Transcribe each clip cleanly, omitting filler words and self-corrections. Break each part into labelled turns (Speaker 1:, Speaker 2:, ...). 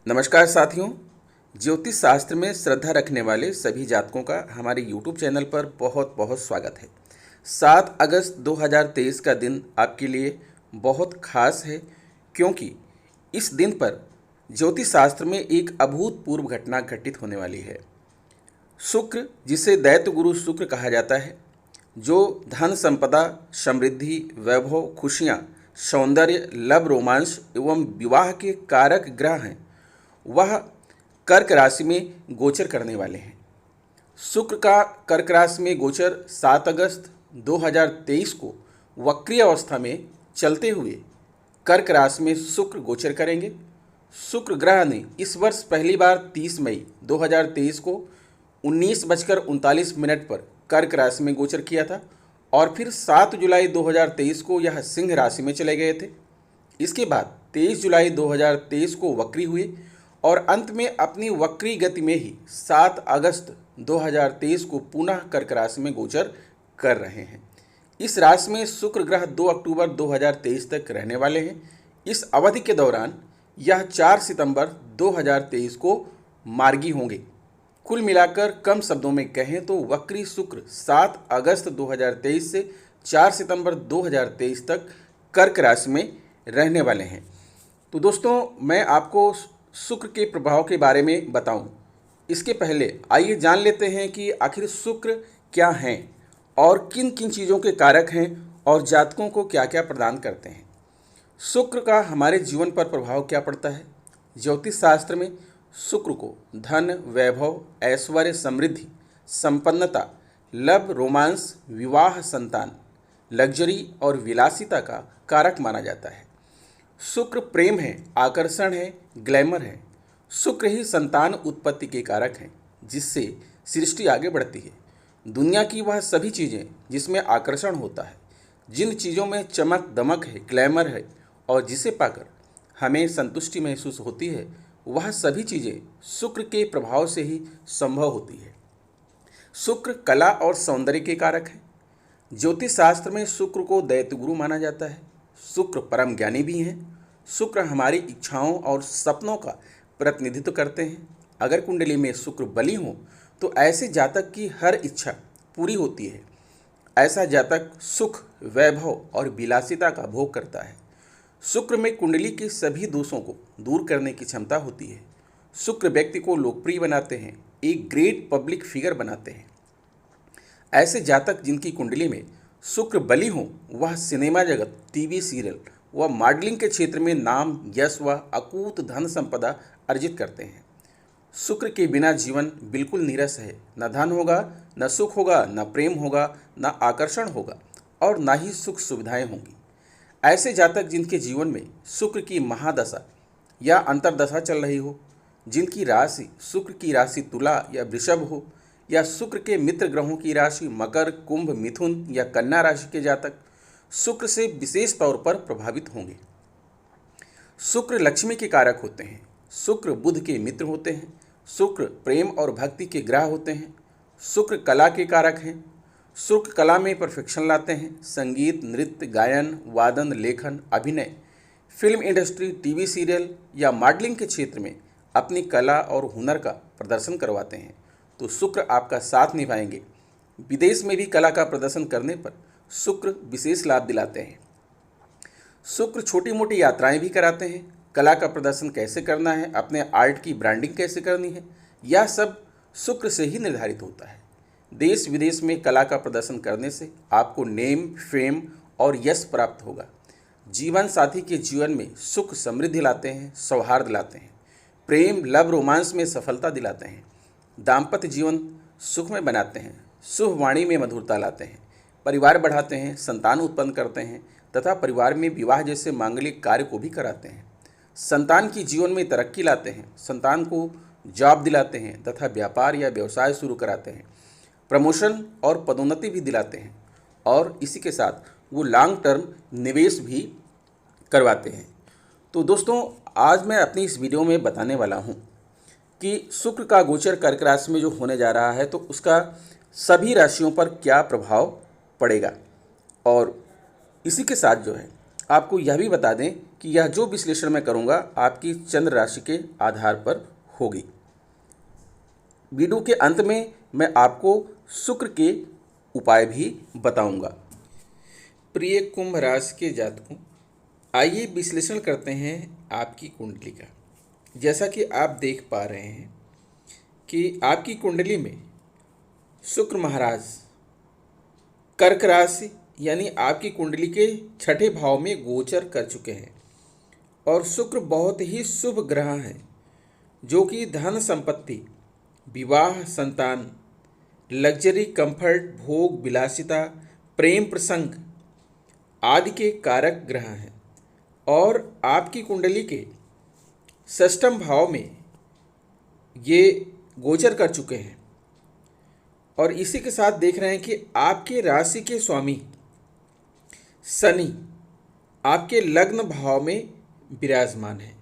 Speaker 1: नमस्कार साथियों। ज्योतिष शास्त्र में श्रद्धा रखने वाले सभी जातकों का हमारे YouTube चैनल पर बहुत बहुत स्वागत है। 7 अगस्त 2023 का दिन आपके लिए बहुत खास है, क्योंकि इस दिन पर ज्योतिष शास्त्र में एक अभूतपूर्व घटना घटित होने वाली है। शुक्र, जिसे दैत्य गुरु शुक्र कहा जाता है, जो धन संपदा, समृद्धि, वैभव, खुशियाँ, सौंदर्य, लव, रोमांस एवं विवाह के कारक ग्रह हैं, वह कर्क राशि में गोचर करने वाले हैं। शुक्र का कर्क राशि में गोचर 7 अगस्त 2023 को वक्रीय अवस्था में चलते हुए कर्क राशि में शुक्र गोचर करेंगे। शुक्र ग्रह ने इस वर्ष पहली बार 30 मई 2023 को 19:39 पर कर्क राशि में गोचर किया था और फिर 7 जुलाई 2023 को यह सिंह राशि में चले गए थे। इसके बाद 23 जुलाई 2023 को वक्री हुए और अंत में अपनी वक्री गति में ही 7 अगस्त 2023 को पुनः कर्क राशि में गोचर कर रहे हैं। इस राशि में शुक्र ग्रह 2 अक्टूबर 2023 तक रहने वाले हैं। इस अवधि के दौरान यह 4 सितंबर 2023 को मार्गी होंगे। कुल मिलाकर कम शब्दों में कहें तो वक्री शुक्र 7 अगस्त 2023 से 4 सितंबर 2023 तक कर्क राशि में रहने वाले हैं। तो दोस्तों, मैं आपको शुक्र के प्रभाव के बारे में बताऊं, इसके पहले आइए जान लेते हैं कि आखिर शुक्र क्या हैं और किन किन चीज़ों के कारक हैं और जातकों को क्या क्या प्रदान करते हैं। शुक्र का हमारे जीवन पर प्रभाव क्या पड़ता है। ज्योतिष शास्त्र में शुक्र को धन, वैभव, ऐश्वर्य, समृद्धि, संपन्नता, लव, रोमांस, विवाह, संतान, लग्जरी और विलासिता का कारक माना जाता है। शुक्र प्रेम है, आकर्षण है, ग्लैमर है। शुक्र ही संतान उत्पत्ति के कारक हैं, जिससे सृष्टि आगे बढ़ती है। दुनिया की वह सभी चीज़ें जिसमें आकर्षण होता है, जिन चीज़ों में चमक दमक है, ग्लैमर है और जिसे पाकर हमें संतुष्टि महसूस होती है, वह सभी चीज़ें शुक्र के प्रभाव से ही संभव होती है। शुक्र कला और सौंदर्य के कारक है। ज्योतिष शास्त्र में शुक्र को दैत्य गुरु माना जाता है। शुक्र परम ज्ञानी भी हैं। शुक्र हमारी इच्छाओं और सपनों का प्रतिनिधित्व करते हैं। अगर कुंडली में शुक्र बली हो तो ऐसे जातक की हर इच्छा पूरी होती है। ऐसा जातक सुख, वैभव और विलासिता का भोग करता है। शुक्र में कुंडली के सभी दोषों को दूर करने की क्षमता होती है। शुक्र व्यक्ति को लोकप्रिय बनाते हैं, एक ग्रेट पब्लिक फिगर बनाते हैं। ऐसे जातक जिनकी कुंडली में शुक्र बली हो, वह सिनेमा जगत, टीवी सीरियल व मॉडलिंग के क्षेत्र में नाम, यश व अकूत धन संपदा अर्जित करते हैं। शुक्र के बिना जीवन बिल्कुल नीरस है। न धन होगा, न सुख होगा, न प्रेम होगा, न आकर्षण होगा और न ही सुख सुविधाएं होंगी। ऐसे जातक जिनके जीवन में शुक्र की महादशा या अंतर्दशा चल रही हो, जिनकी राशि शुक्र की राशि तुला या वृषभ हो, या शुक्र के मित्र ग्रहों की राशि मकर, कुंभ, मिथुन या कन्या राशि के जातक शुक्र से विशेष तौर पर प्रभावित होंगे। शुक्र लक्ष्मी के कारक होते हैं। शुक्र बुध के मित्र होते हैं। शुक्र प्रेम और भक्ति के ग्रह होते हैं। शुक्र कला के कारक हैं। शुक्र कला में परफेक्शन लाते हैं। संगीत, नृत्य, गायन, वादन, लेखन, अभिनय, फिल्म इंडस्ट्री, टीवी सीरियल या मॉडलिंग के क्षेत्र में अपनी कला और हुनर का प्रदर्शन करवाते हैं तो शुक्र आपका साथ निभाएंगे। विदेश में भी कला का प्रदर्शन करने पर शुक्र विशेष लाभ दिलाते हैं। शुक्र छोटी मोटी यात्राएं भी कराते हैं। कला का प्रदर्शन कैसे करना है, अपने आर्ट की ब्रांडिंग कैसे करनी है, यह सब शुक्र से ही निर्धारित होता है। देश विदेश में कला का प्रदर्शन करने से आपको नेम, फेम और यश प्राप्त होगा। जीवन साथी के जीवन में सुख समृद्धि लाते हैं, सौहार्द लाते हैं। प्रेम, लव, रोमांस में सफलता दिलाते हैं। दाम्पत्य जीवन सुखमय बनाते हैं। शुभ वाणी में मधुरता लाते हैं। परिवार बढ़ाते हैं, संतान उत्पन्न करते हैं तथा परिवार में विवाह जैसे मांगलिक कार्य को भी कराते हैं। संतान की जीवन में तरक्की लाते हैं। संतान को जॉब दिलाते हैं तथा व्यापार या व्यवसाय शुरू कराते हैं। प्रमोशन और पदोन्नति भी दिलाते हैं और इसी के साथ वो लॉन्ग टर्म निवेश भी करवाते हैं। तो दोस्तों, आज मैं अपनी इस वीडियो में बताने वाला हूँ कि शुक्र का गोचर कर्क राशि में जो होने जा रहा है तो उसका सभी राशियों पर क्या प्रभाव पड़ेगा और इसी के साथ जो है आपको यह भी बता दें कि यह जो विश्लेषण मैं करूंगा आपकी चंद्र राशि के आधार पर होगी। वीडियो के अंत में मैं आपको शुक्र के उपाय भी बताऊंगा। प्रिय कुंभ राशि के जातकों, आइए विश्लेषण करते हैं आपकी कुंडली का। जैसा कि आप देख पा रहे हैं कि आपकी कुंडली में शुक्र महाराज कर्क राशि यानी आपकी कुंडली के छठे भाव में गोचर कर चुके हैं और शुक्र बहुत ही शुभ ग्रह हैं जो कि धन संपत्ति, विवाह, संतान, लग्जरी, कंफर्ट, भोग, विलासिता, प्रेम प्रसंग आदि के कारक ग्रह हैं और आपकी कुंडली के षष्ठम भाव में ये गोचर कर चुके हैं। और इसी के साथ देख रहे हैं कि आपके राशि के स्वामी शनि आपके लग्न भाव में विराजमान है।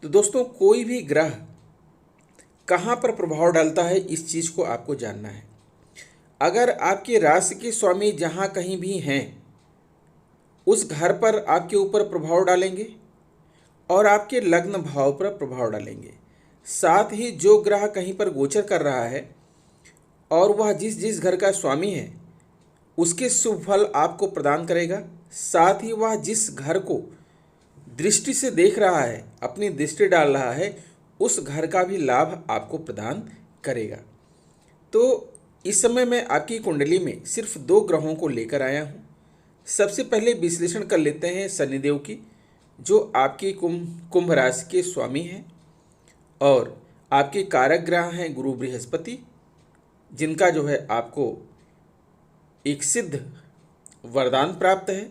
Speaker 1: तो दोस्तों, कोई भी ग्रह कहाँ पर प्रभाव डालता है इस चीज़ को आपको जानना है। अगर आपके राशि के स्वामी जहाँ कहीं भी हैं उस घर पर आपके ऊपर प्रभाव डालेंगे और आपके लग्न भाव पर प्रभाव डालेंगे। साथ ही जो ग्रह कहीं पर गोचर कर रहा है और वह जिस जिस घर का स्वामी है उसके शुभ फल आपको प्रदान करेगा। साथ ही वह जिस घर को दृष्टि से देख रहा है, अपनी दृष्टि डाल रहा है, उस घर का भी लाभ आपको प्रदान करेगा। तो इस समय मैं आपकी कुंडली में सिर्फ 2 ग्रहों को लेकर आया हूँ। सबसे पहले विश्लेषण कर लेते हैं शनिदेव की, जो आपकी कुंभ राशि के स्वामी हैं और आपके कारक ग्रह हैं गुरु बृहस्पति, जिनका जो है आपको एक सिद्ध वरदान प्राप्त है।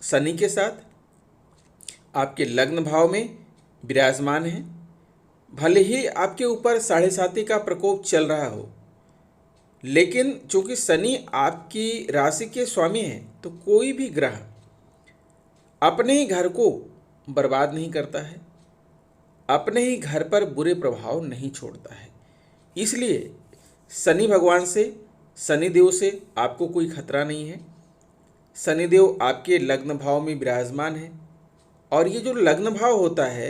Speaker 1: शनि के साथ आपके लग्न भाव में विराजमान है। भले ही आपके ऊपर 7.5 का प्रकोप चल रहा हो, लेकिन चूंकि शनि आपकी राशि के स्वामी हैं तो कोई भी ग्रह अपने ही घर को बर्बाद नहीं करता है, अपने ही घर पर बुरे प्रभाव नहीं छोड़ता है। इसलिए शनि भगवान से, शनिदेव से आपको कोई खतरा नहीं है। शनिदेव आपके लग्न भाव में विराजमान है और ये जो लग्न भाव होता है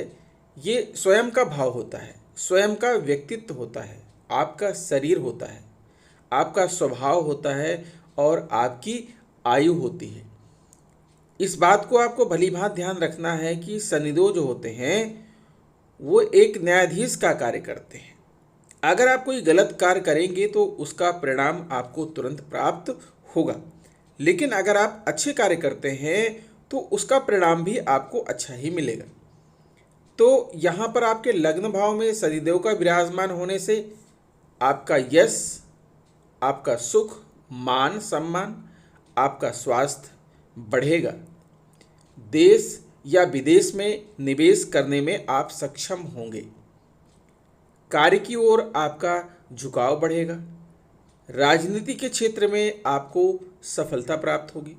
Speaker 1: ये स्वयं का भाव होता है, स्वयं का व्यक्तित्व होता है, आपका शरीर होता है, आपका स्वभाव होता है और आपकी आयु होती है। इस बात को आपको भलीभांति ध्यान रखना है कि शनिदेव जो होते हैं वो एक न्यायाधीश का कार्य करते हैं। अगर आप कोई गलत कार्य करेंगे तो उसका परिणाम आपको तुरंत प्राप्त होगा, लेकिन अगर आप अच्छे कार्य करते हैं तो उसका परिणाम भी आपको अच्छा ही मिलेगा। तो यहाँ पर आपके लग्न भाव में शनिदेव का विराजमान होने से आपका यश, आपका सुख, मान सम्मान, आपका स्वास्थ्य बढ़ेगा। देश या विदेश में निवेश करने में आप सक्षम होंगे। कार्य की ओर आपका झुकाव बढ़ेगा। राजनीति के क्षेत्र में आपको सफलता प्राप्त होगी।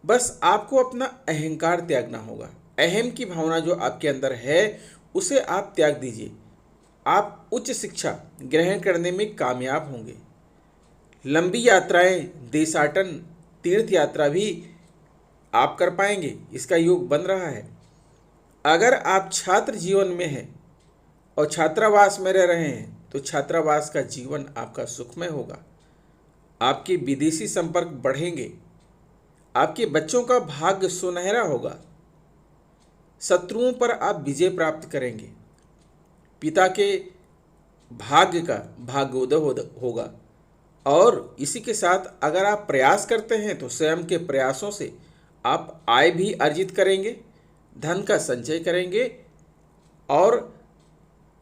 Speaker 1: बस आपको अपना अहंकार त्यागना होगा। अहम की भावना जो आपके अंदर है उसे आप त्याग दीजिए। आप उच्च शिक्षा ग्रहण करने में कामयाब होंगे। लंबी यात्राएं, देशाटन, तीर्थ यात्रा भी आप कर पाएंगे, इसका योग बन रहा है। अगर आप छात्र जीवन में हैं और छात्रावास में रह रहे हैं तो छात्रावास का जीवन आपका सुखमय होगा। आपके विदेशी संपर्क बढ़ेंगे। आपके बच्चों का भाग्य सुनहरा होगा। शत्रुओं पर आप विजय प्राप्त करेंगे। पिता के भाग्य का भाग्योदय होगा। और इसी के साथ अगर आप प्रयास करते हैं तो स्वयं के प्रयासों से आप आय भी अर्जित करेंगे, धन का संचय करेंगे और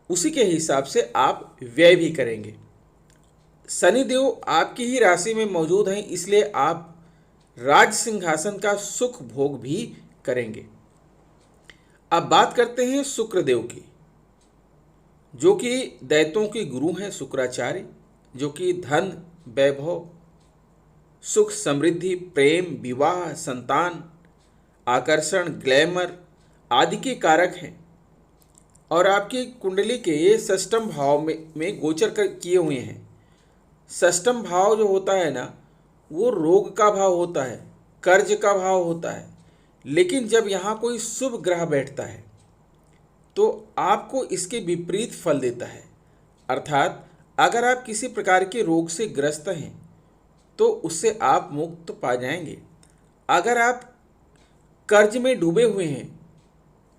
Speaker 1: उसी के हिसाब से आप व्यय भी करेंगे। शनिदेव आपकी ही राशि में मौजूद हैं, इसलिए आप राज सिंहासन का सुख भोग भी करेंगे। अब बात करते हैं शुक्रदेव की, जो कि दैत्यों के गुरु हैं शुक्राचार्य, जो कि धन, वैभव, सुख, समृद्धि, प्रेम, विवाह, संतान, आकर्षण, ग्लैमर आदि के कारक हैं और आपकी कुंडली के ये षष्ठम भाव में गोचर किए हुए हैं। षष्ठम भाव जो होता है ना, वो रोग का भाव होता है, कर्ज का भाव होता है। लेकिन जब यहाँ कोई शुभ ग्रह बैठता है तो आपको इसके विपरीत फल देता है। अर्थात अगर आप किसी प्रकार के रोग से ग्रस्त हैं तो उससे आप मुक्त पा जाएंगे। अगर आप कर्ज में डूबे हुए हैं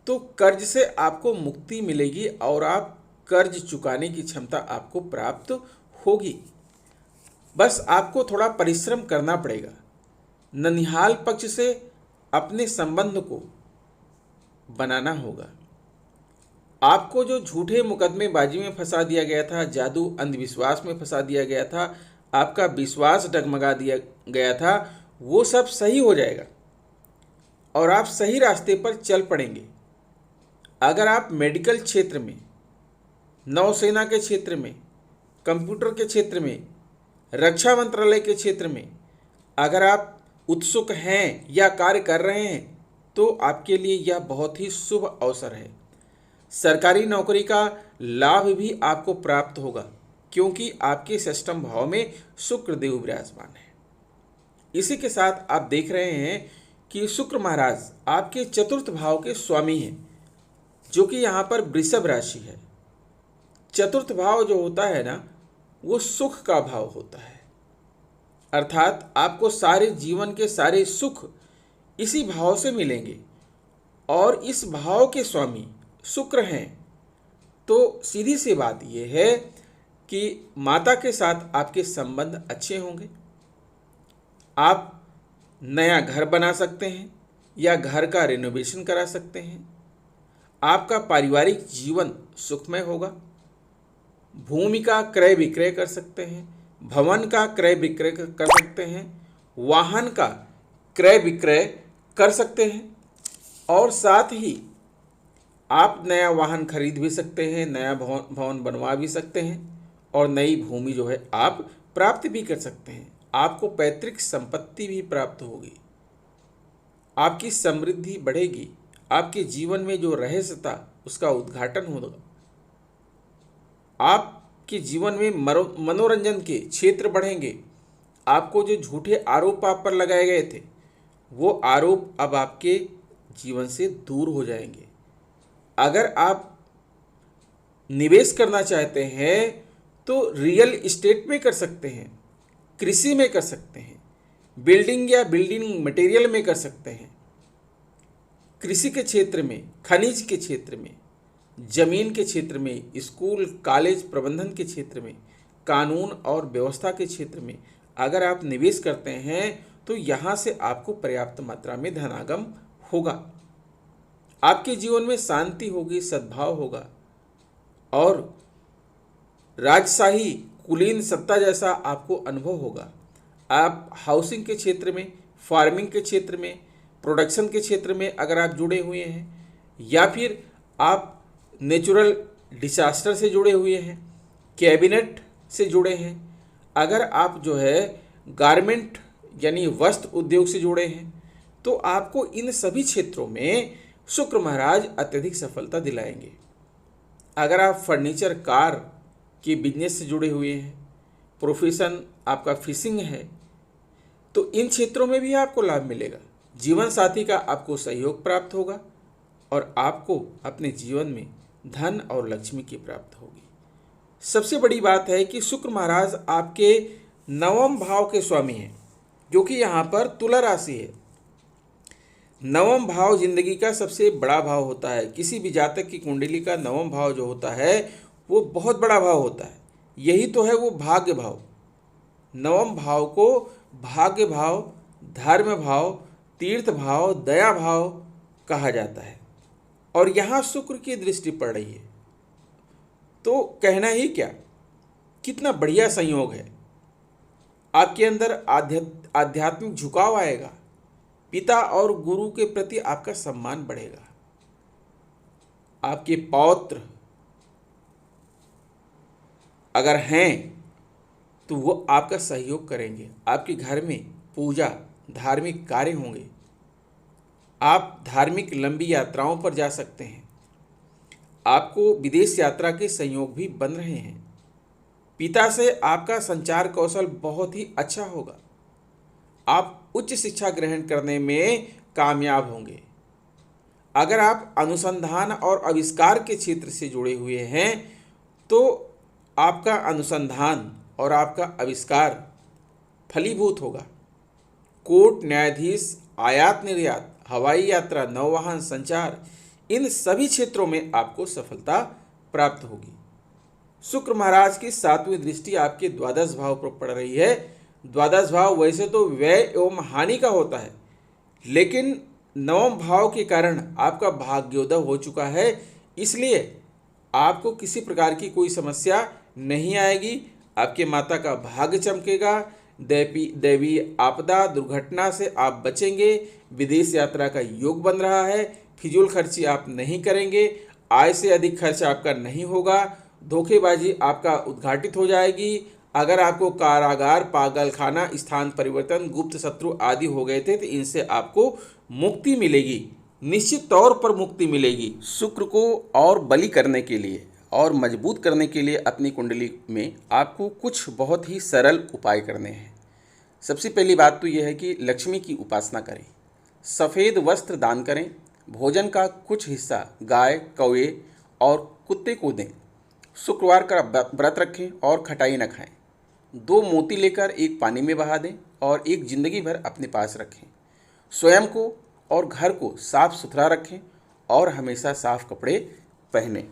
Speaker 1: तो कर्ज से आपको मुक्ति मिलेगी और आप कर्ज चुकाने की क्षमता आपको प्राप्त होगी। बस आपको थोड़ा परिश्रम करना पड़ेगा। ननिहाल पक्ष से अपने संबंध को बनाना होगा। आपको जो झूठे मुकदमेबाजी में फंसा दिया गया था, जादू अंधविश्वास में फंसा दिया गया था, आपका विश्वास डगमगा दिया गया था, वो सब सही हो जाएगा और आप सही रास्ते पर चल पड़ेंगे। अगर आप मेडिकल क्षेत्र में, नौसेना के क्षेत्र में, कंप्यूटर के क्षेत्र में, रक्षा मंत्रालय के क्षेत्र में अगर आप उत्सुक हैं या कार्य कर रहे हैं तो आपके लिए यह बहुत ही शुभ अवसर है। सरकारी नौकरी का लाभ भी आपको प्राप्त होगा क्योंकि आपके षष्ठम भाव में शुक्र देव विराजमान है। इसी के साथ आप देख रहे हैं कि शुक्र महाराज आपके चतुर्थ भाव के स्वामी हैं, जो कि यहाँ पर वृषभ राशि है। चतुर्थ भाव जो होता है ना, वो सुख का भाव होता है। अर्थात आपको सारे जीवन के सारे सुख इसी भाव से मिलेंगे और इस भाव के स्वामी शुक्र हैं। तो सीधी सी बात यह है कि माता के साथ आपके संबंध अच्छे होंगे। आप नया घर बना सकते हैं या घर का रिनोवेशन करा सकते हैं। आपका पारिवारिक जीवन सुखमय होगा। भूमि का क्रय विक्रय कर सकते हैं, भवन का क्रय विक्रय कर सकते हैं, वाहन का क्रय विक्रय कर सकते हैं और साथ ही आप नया वाहन खरीद भी सकते हैं, नया भवन बनवा भी सकते हैं और नई भूमि जो है आप प्राप्त भी कर सकते हैं। आपको पैतृक संपत्ति भी प्राप्त होगी। आपकी समृद्धि बढ़ेगी। आपके जीवन में जो रहस्य था उसका उद्घाटन होगा। आपके जीवन में मनोरंजन के क्षेत्र बढ़ेंगे। आपको जो झूठे आरोप आप पर लगाए गए थे वो आरोप अब आपके जीवन से दूर हो जाएंगे। अगर आप निवेश करना चाहते हैं तो रियल एस्टेट में कर सकते हैं, कृषि में कर सकते हैं, बिल्डिंग या बिल्डिंग मटेरियल में कर सकते हैं, कृषि के क्षेत्र में, खनिज के क्षेत्र में, जमीन के क्षेत्र में, स्कूल कॉलेज प्रबंधन के क्षेत्र में, कानून और व्यवस्था के क्षेत्र में अगर आप निवेश करते हैं तो यहाँ से आपको पर्याप्त मात्रा में धनागम होगा। आपके जीवन में शांति होगी, सद्भाव होगा और राजशाही कुलीन सत्ता जैसा आपको अनुभव होगा। आप हाउसिंग के क्षेत्र में, फार्मिंग के क्षेत्र में, प्रोडक्शन के क्षेत्र में अगर आप जुड़े हुए हैं या फिर आप नेचुरल डिसास्टर से जुड़े हुए हैं, कैबिनेट से जुड़े हैं, अगर आप जो है गारमेंट यानी वस्त्र उद्योग से जुड़े हैं तो आपको इन सभी क्षेत्रों में शुक्र महाराज अत्यधिक सफलता दिलाएंगे। अगर आप फर्नीचर कार के बिजनेस से जुड़े हुए हैं, प्रोफेशन आपका फिशिंग है, तो इन क्षेत्रों में भी आपको लाभ मिलेगा। जीवन साथी का आपको सहयोग प्राप्त होगा और आपको अपने जीवन में धन और लक्ष्मी की प्राप्त होगी। सबसे बड़ी बात है कि शुक्र महाराज आपके नवम भाव के स्वामी हैं, जो कि यहाँ पर तुला राशि है। नवम भाव जिंदगी का सबसे बड़ा भाव होता है। किसी भी जातक की कुंडली का नवम भाव जो होता है वो बहुत बड़ा भाव होता है। यही तो है वो भाग्य भाव। नवम भाव को भाग्य भाव, धर्म भाव, तीर्थ भाव, दया भाव कहा जाता है और यहाँ शुक्र की दृष्टि पड़ रही है तो कहना ही क्या, कितना बढ़िया संयोग है। आपके अंदर आध्यात्मिक झुकाव आएगा। पिता और गुरु के प्रति आपका सम्मान बढ़ेगा। आपके पौत्र अगर हैं तो वो आपका सहयोग करेंगे। आपके घर में पूजा, धार्मिक कार्य होंगे। आप धार्मिक लंबी यात्राओं पर जा सकते हैं। आपको विदेश यात्रा के संयोग भी बन रहे हैं। पिता से आपका संचार कौशल बहुत ही अच्छा होगा। आप उच्च शिक्षा ग्रहण करने में कामयाब होंगे। अगर आप अनुसंधान और आविष्कार के क्षेत्र से जुड़े हुए हैं तो आपका अनुसंधान और आपका आविष्कार फलीभूत होगा। कोर्ट न्यायाधीश, आयात निर्यात, हवाई यात्रा, नौवहन, संचार, इन सभी क्षेत्रों में आपको सफलता प्राप्त होगी। शुक्र महाराज की 7वीं दृष्टि आपके द्वादश भाव पर पड़ रही है। द्वादश भाव वैसे तो व्यय एवं हानि का होता है, लेकिन नवम भाव के कारण आपका भाग्योदय हो चुका है, इसलिए आपको किसी प्रकार की कोई समस्या नहीं आएगी। आपके माता का भाग्य चमकेगा। दैवी आपदा, दुर्घटना से आप बचेंगे। विदेश यात्रा का योग बन रहा है। फिजूल खर्ची आप नहीं करेंगे। आय से अधिक खर्च आपका नहीं होगा। धोखेबाजी आपका उद्घाटित हो जाएगी। अगर आपको कारागार, पागलखाना, स्थान परिवर्तन, गुप्त शत्रु आदि हो गए थे तो इनसे आपको मुक्ति मिलेगी, निश्चित तौर पर मुक्ति मिलेगी। शुक्र को और बली करने के लिए और मजबूत करने के लिए अपनी कुंडली में आपको कुछ बहुत ही सरल उपाय करने हैं। सबसे पहली बात तो यह है कि लक्ष्मी की उपासना करें, सफ़ेद वस्त्र दान करें, भोजन का कुछ हिस्सा गाय, कौवे और कुत्ते को दें। शुक्रवार का व्रत रखें और खटाई न खाएं। 2 मोती लेकर एक पानी में बहा दें और एक जिंदगी भर अपने पास रखें। स्वयं को और घर को साफ सुथरा रखें और हमेशा साफ कपड़े पहनें।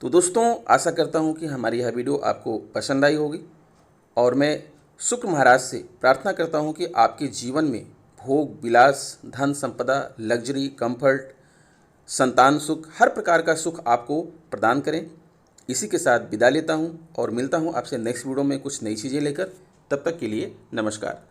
Speaker 1: तो दोस्तों, आशा करता हूं कि हमारी यह वीडियो आपको पसंद आई होगी और मैं शुक्र महाराज से प्रार्थना करता हूं कि आपके जीवन में भोग विलास, धन संपदा, लग्जरी, कंफर्ट, संतान सुख, हर प्रकार का सुख आपको प्रदान करें। इसी के साथ विदा लेता हूं और मिलता हूं आपसे नेक्स्ट वीडियो में कुछ नई चीज़ें लेकर। तब तक के लिए नमस्कार।